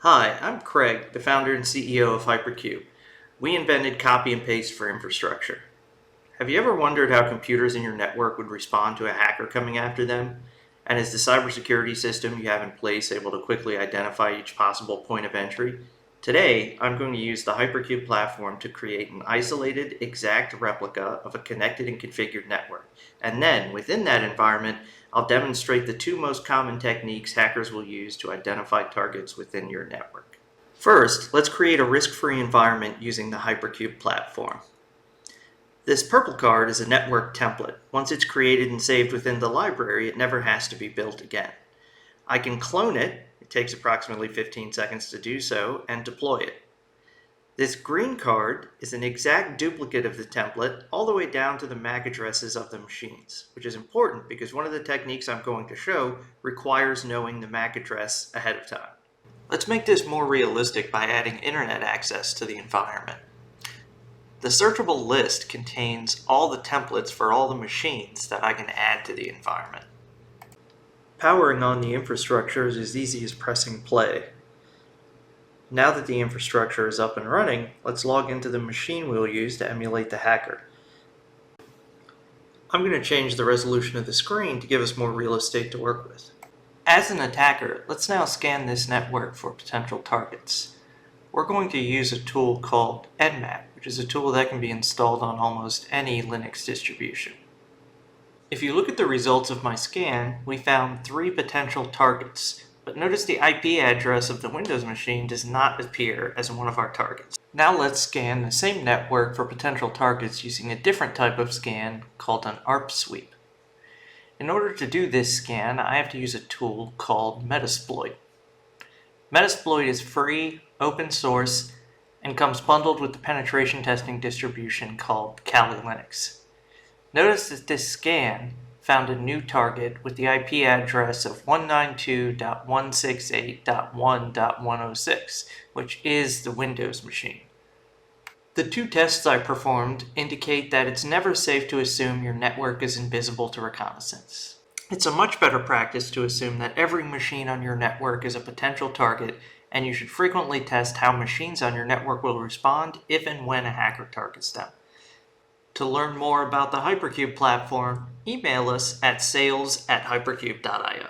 Hi, I'm Craig, the founder and CEO of HyperQube. We invented copy and paste for infrastructure. Have you ever wondered how computers in your network would respond to a hacker coming after them? And is the cybersecurity system you have in place able to quickly identify each possible point of entry? Today, I'm going to use the HyperQube platform to create an isolated, exact replica of a connected and configured network. And then, within that environment, I'll demonstrate the two most common techniques hackers will use to identify targets within your network. First, let's create a risk-free environment using the HyperQube platform. This purple card is a network template. Once it's created and saved within the library, it never has to be built again. I can clone it. It takes approximately 15 seconds to do so, and deploy it. This green card is an exact duplicate of the template all the way down to the MAC addresses of the machines, which is important because one of the techniques I'm going to show requires knowing the MAC address ahead of time. Let's make this more realistic by adding internet access to the environment. The searchable list contains all the templates for all the machines that I can add to the environment. Powering on the infrastructure is as easy as pressing play. Now that the infrastructure is up and running, let's log into the machine we'll use to emulate the hacker. I'm going to change the resolution of the screen to give us more real estate to work with. As an attacker, let's now scan this network for potential targets. We're going to use a tool called Nmap, which is a tool that can be installed on almost any Linux distribution. If you look at the results of my scan, we found 3 potential targets. But notice the IP address of the Windows machine does not appear as one of our targets. Now let's scan the same network for potential targets using a different type of scan called an Arp Sweep. In order to do this scan, I have to use a tool called Metasploit. Metasploit is free, open source, and comes bundled with the penetration testing distribution called Kali Linux. Notice that this scan found a new target with the IP address of 192.168.1.106, which is the Windows machine. The 2 tests I performed indicate that it's never safe to assume your network is invisible to reconnaissance. It's a much better practice to assume that every machine on your network is a potential target, and you should frequently test how machines on your network will respond if and when a hacker targets them. To learn more about the HyperQube platform, email us at sales@hyperqube.io.